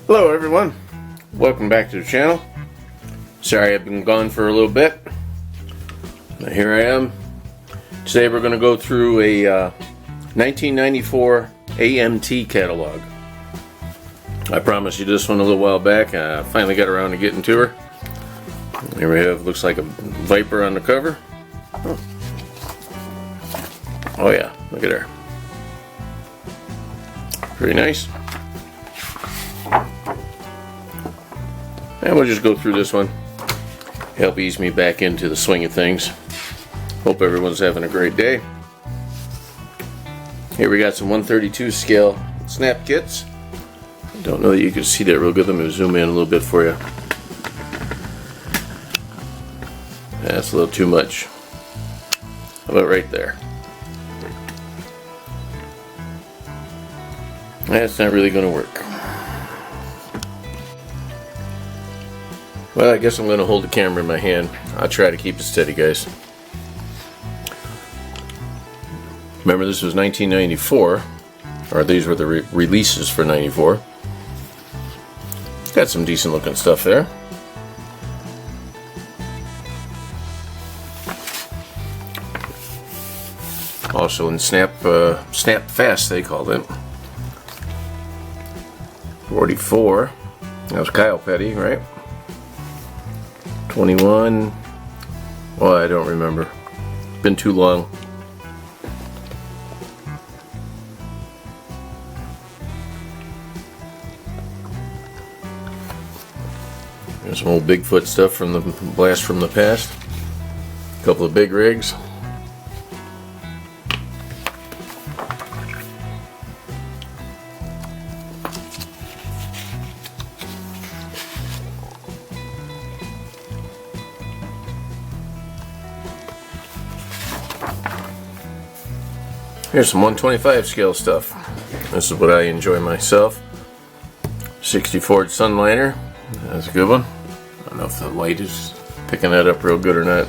Hello everyone, welcome back to the channel. Sorry I've been gone for a little bit, but here I am. Today we're going to go through a 1994 AMT catalog. I promised you this one a little while back. I finally got around to getting to her. Here we have, looks like a Viper on the cover. Oh yeah, look at her. Pretty nice. And we'll just go through this one, help ease me back into the swing of things. Hope everyone's having a great day. Here we got some 132 scale snap kits. I don't know that you can see that real good. Let me zoom in a little bit for you. That's a little too much. How about right there? That's not really going to work. Well, I guess I'm going to hold the camera in my hand. I'll try to keep it steady, guys. Remember, this was 1994, or these were the releases for 94. Got some decent looking stuff there. Also in Snap Fast, they called it. 44. That was Kyle Petty, right? 21. Well, I don't remember. Been too long. There's some old Bigfoot stuff from the blast from the past. A couple of big rigs. Here's some 125 scale stuff. This is what I enjoy myself. 60 Ford Sunliner. That's a good one. I don't know if the light is picking that up real good or not.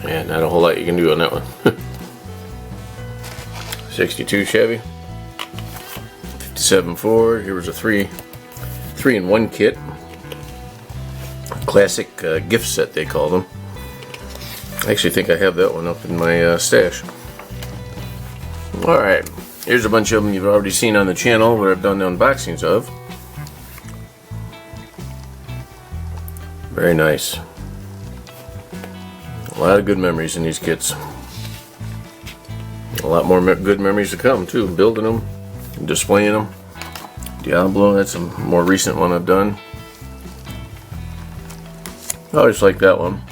Yeah, not a whole lot you can do on that one. 62 Chevy. 57 Ford. Here was a 3-in-1 kit. Classic gift set, they call them. I actually think I have that one up in my stash. Alright, here's a bunch of them you've already seen on the channel where I've done the unboxings of. Very nice. A lot of good memories in these kits. A lot more good memories to come too, building them, displaying them. Diablo, that's a more recent one I've done. I always like that one.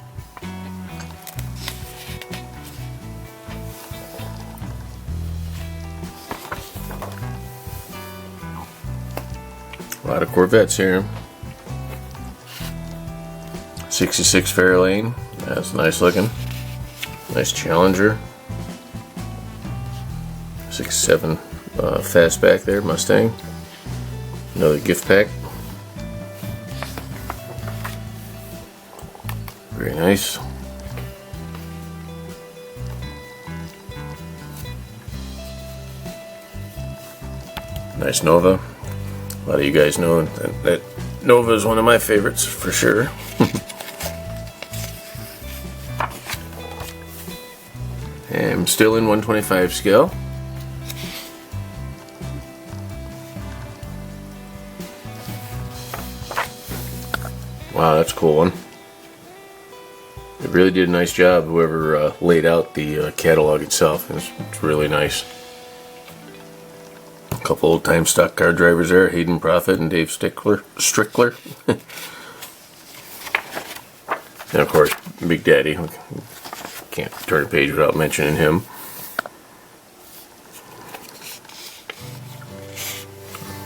A lot of Corvettes here. 66 Fairlane, that's nice looking. Nice Challenger. 67 Fastback there, Mustang. Another gift pack. Very nice. Nice Nova. A lot of you guys know that Nova is one of my favorites for sure. And I'm still in 125 scale. Wow, that's a cool one. It really did a nice job, whoever laid out the catalog itself. It's really nice. A couple old time stock car drivers there, Hayden Prophet and Dave Strickler. And of course, Big Daddy. Can't turn a page without mentioning him.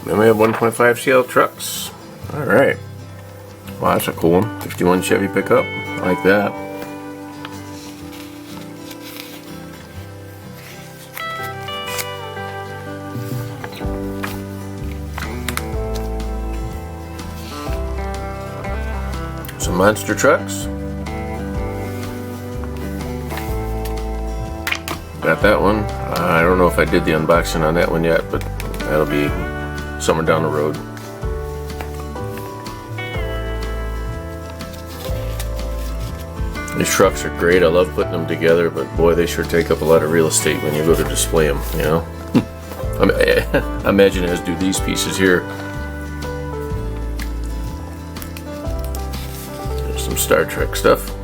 Then we have 1.5 scale trucks. Alright. Wow, that's a cool one. 51 Chevy pickup. I like that. Some monster trucks. Got that one. I don't know if I did the unboxing on that one yet, but That'll be somewhere down the road. These trucks are great. I love putting them together, but boy, they sure take up a lot of real estate when you go to display them, you know? I imagine as do these pieces here. There's some Star Trek stuff.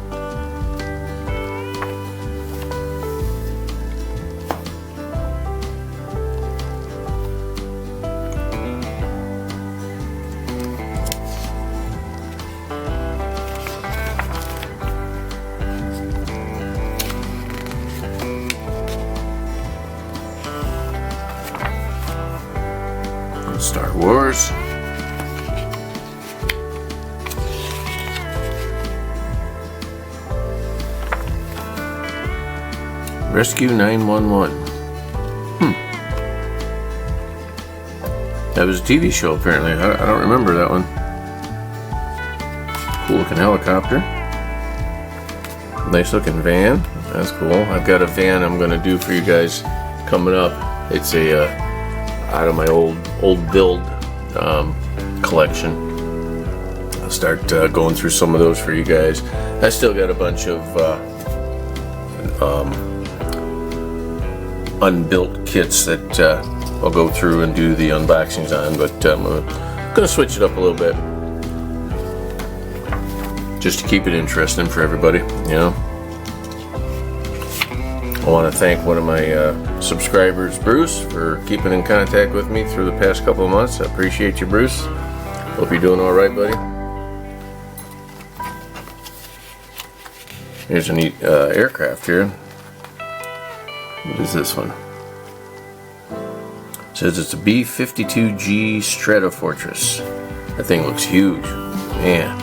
Star Wars. Rescue 911. That was a TV show apparently. I don't remember that one. Cool looking helicopter. Nice looking van. That's cool. I've got a van I'm going to do for you guys coming up. It's a out of my old build collection. I'll start going through some of those for you guys. I still got a bunch of unbuilt kits that I'll go through and do the unboxings on, but I'm gonna switch it up a little bit just to keep it interesting for everybody, you know. I want to thank one of my subscribers, Bruce, for keeping in contact with me through the past couple of months. I appreciate you, Bruce. Hope you're doing all right, buddy. Here's a neat aircraft here. What is this one? It says it's a B-52G Stratofortress. That thing looks huge. Man.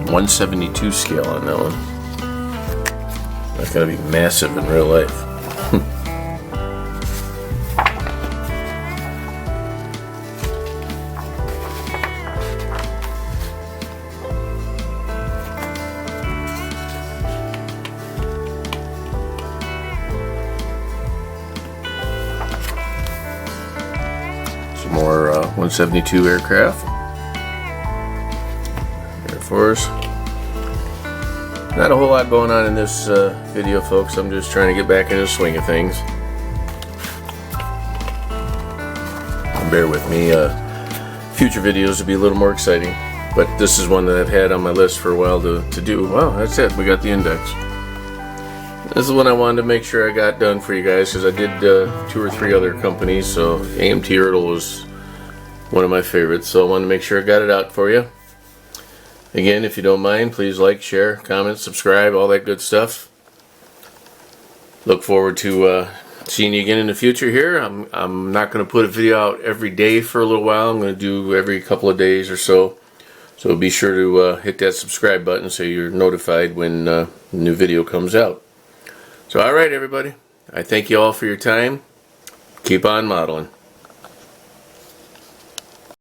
.172 scale on that one. That's gotta be massive in real life. Some more 172 aircraft. Air Force. Not a whole lot going on in this video, folks. I'm just trying to get back into the swing of things. Bear with me. Future videos will be a little more exciting, but this is one that I've had on my list for a while to do. Wow, that's it. We got the index. This is one I wanted to make sure I got done for you guys because I did 2 or 3 other companies. So AMT Ertl was one of my favorites, so I wanted to make sure I got it out for you. Again, if you don't mind, please like, share, comment, subscribe, all that good stuff. Look forward to seeing you again in the future here. I'm not going to put a video out every day for a little while. I'm going to do every couple of days or so. So be sure to hit that subscribe button so you're notified when a new video comes out. So alright everybody, I thank you all for your time. Keep on modeling.